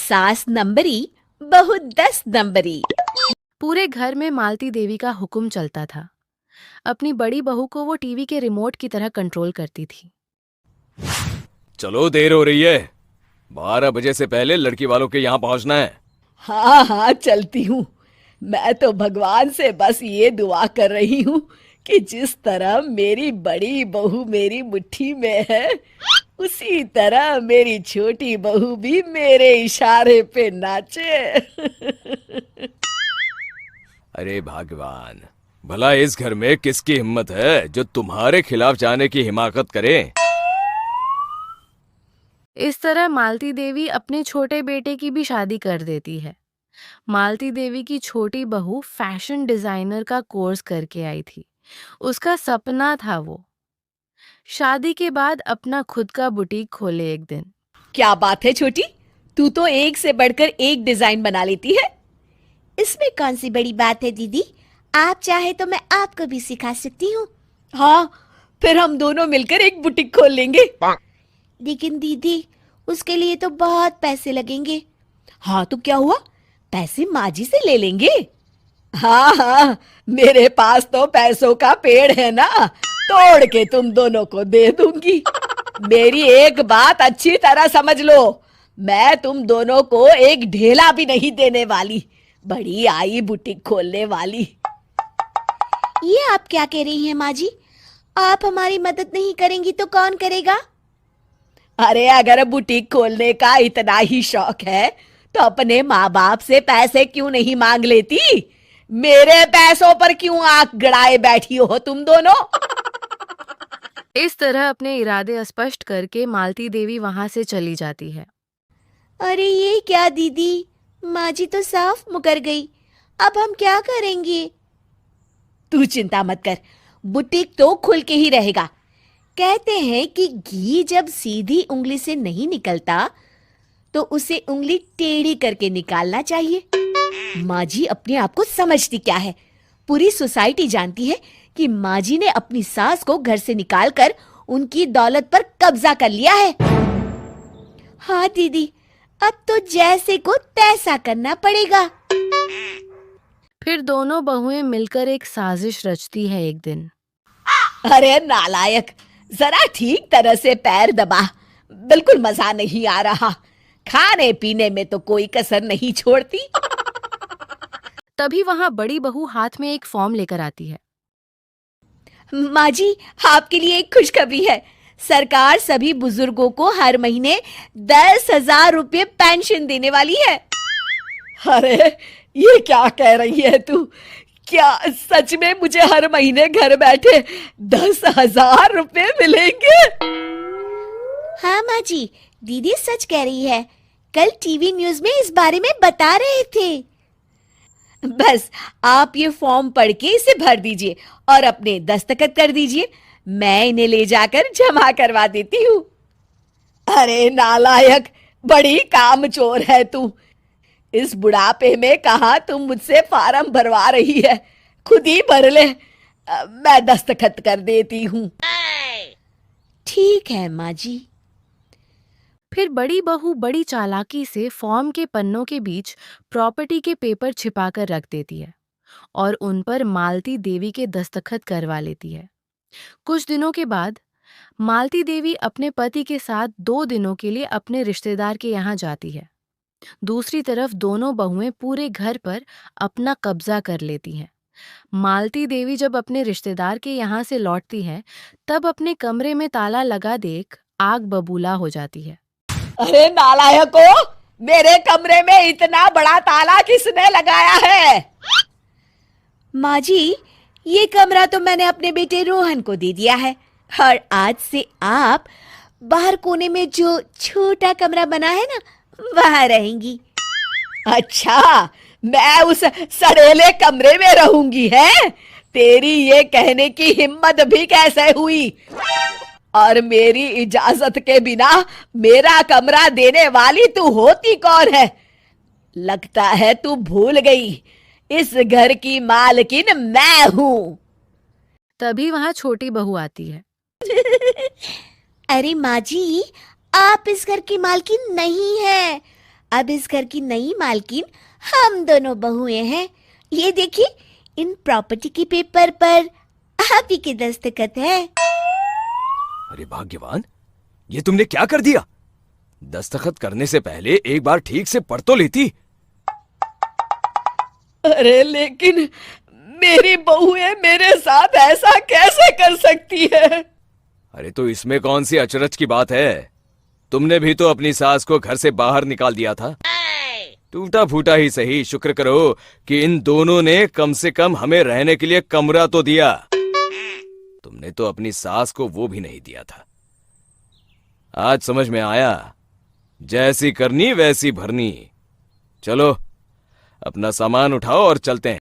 सास नंबरी, बहू 10 नंबरी। पूरे घर में मालती देवी का हुक्म चलता था। अपनी बड़ी बहू को वो टीवी के रिमोट की तरह कंट्रोल करती थी। चलो, देर हो रही है। 12 बजे से पहले लड़की वालों के यहाँ पहुंचना है। हाँ हाँ, चलती हूँ। मैं तो भगवान से बस ये दुआ कर रही हूँ कि जिस तरह मेरी बड़ी बहू मेरी मुट्ठी में है, उसी तरह मेरी छोटी बहू भी मेरे इशारे पे नाचे। अरे भगवान, भला इस घर में किसकी हिम्मत है जो तुम्हारे खिलाफ जाने की हिमाकत करे। इस तरह मालती देवी अपने छोटे बेटे की भी शादी कर देती है। मालती देवी की छोटी बहू फैशन डिजाइनर का कोर्स करके आई थी। उसका सपना था वो शादी के बाद अपना खुद का बुटीक खोले एक दिन। क्या बात है छोटी, तू तो एक से बढ़कर एक डिजाइन बना लेती है। इसमें कौन सी बड़ी बात है दीदी, आप चाहे तो मैं आपको भी सिखा सकती हूँ। हाँ, फिर हम दोनों मिलकर एक बुटीक खोल लेंगे। लेकिन दीदी, उसके लिए तो बहुत पैसे लगेंगे। हाँ तो क्या हुआ, पैसे माँ जी से ले लेंगे। हाँ हाँ, मेरे पास तो पैसों का पेड़ है ना, तोड़ के तुम दोनों को दे दूंगी। मेरी एक बात अच्छी तरह समझ लो, मैं तुम दोनों को एक ढेला भी नहीं देने वाली। बड़ी आई बुटीक खोलने वाली। ये आप क्या कह रही हैं माँ जी? आप हमारी मदद नहीं करेंगी तो कौन करेगा? अरे अगर बुटीक खोलने का इतना ही शौक है तो अपने माँ बाप से पैसे क्यों नहीं मांग लेती? मेरे पैसों पर क्यों आंख गड़ाए बैठी हो तुम दोनों? इस तरह अपने इरादे स्पष्ट करके मालती देवी वहां से चली जाती है। अरे ये क्या दीदी, माँ जी तो साफ मुकर गई। अब हम क्या करेंगे? तू चिंता मत कर, बुटीक तो खुल के ही रहेगा। कहते हैं कि घी जब सीधी उंगली से नहीं निकलता तो उसे उंगली टेढ़ी करके निकालना चाहिए। माँ जी अपने आप को समझती क्या है? पूरी सोसाइटी जानती है कि माँ जी ने अपनी सास को घर से निकालकर उनकी दौलत पर कब्जा कर लिया है। हाँ दीदी, अब तो जैसे को तैसा करना पड़ेगा। फिर दोनों बहुएं मिलकर एक साजिश रचती है एक दिन। अरे नालायक, जरा ठीक तरह से पैर दबा, बिल्कुल मजा नहीं आ रहा। खाने पीने में तो कोई कसर नहीं छोड़ती। तभी वहां बड़ी बहू हाथ में एक फॉर्म लेकर आती है। माँ जी, आपके लिए एक खुशखबरी है। सरकार सभी बुजुर्गों को हर महीने 10,000 रुपये पेंशन देने वाली है। अरे ये क्या कह रही है तू? क्या सच में मुझे हर महीने घर बैठे 10,000 रुपये मिलेंगे? हाँ माँ जी, दीदी सच कह रही है। कल टीवी न्यूज़ में इस बारे में बता रहे थे। बस आप ये फॉर्म पढ़ के इसे भर दीजिए और अपने दस्तखत कर दीजिए। मैं इन्हें ले जाकर जमा करवा देती हूँ। अरे नालायक, बड़ी कामचोर है तू। इस बुढ़ापे में कहाँ तुम मुझसे फार्म भरवा रही है? खुद ही भर ले, मैं दस्तखत कर देती हूँ। ठीक है माँ जी। फिर बड़ी बहू बड़ी चालाकी से फॉर्म के पन्नों के बीच प्रॉपर्टी के पेपर छिपाकर रख देती है और उन पर मालती देवी के दस्तखत करवा लेती है। कुछ दिनों के बाद मालती देवी अपने पति के साथ 2 दिनों के लिए अपने रिश्तेदार के यहाँ जाती है। दूसरी तरफ दोनों बहुएं पूरे घर पर अपना कब्जा कर लेती हैं। मालती देवी जब अपने रिश्तेदार के यहाँ से लौटती है तब अपने कमरे में ताला लगा देख आग बबूला हो जाती है। अरे नालायको, मेरे कमरे में इतना बड़ा ताला किसने लगाया है? माँ जी, ये कमरा तो मैंने अपने बेटे रोहन को दे दिया है और आज से आप बाहर कोने में जो छोटा कमरा बना है ना, वहां रहेंगी। अच्छा, मैं उस सड़ेले कमरे में रहूंगी है? तेरी ये कहने की हिम्मत भी कैसे हुई? और मेरी इजाजत के बिना मेरा कमरा देने वाली तू होती कौन है? लगता है तू भूल गई, इस घर की मालकिन मैं हूं। तभी वहां छोटी बहू आती है। अरे माँ जी, आप इस घर की मालकिन नहीं है। अब इस घर की नई मालकिन हम दोनों बहुएं हैं। ये देखिए, इन प्रॉपर्टी के पेपर पर आप ही के दस्तखत है। अरे भाग्यवान, ये तुमने क्या कर दिया? दस्तखत करने से पहले एक बार ठीक से पढ़ तो लेती। अरे लेकिन मेरी बहुएं मेरे साथ ऐसा कैसे कर सकती है? अरे तो इसमें कौन सी अचरज की बात है? तुमने भी तो अपनी सास को घर से बाहर निकाल दिया था। टूटा फूटा ही सही, शुक्र करो कि इन दोनों ने कम से कम हमें रहने के लिए कमरा तो दिया। तुमने तो अपनी सास को वो भी नहीं दिया था। आज समझ में आया, जैसी करनी वैसी भरनी। चलो अपना सामान उठाओ और चलते हैं।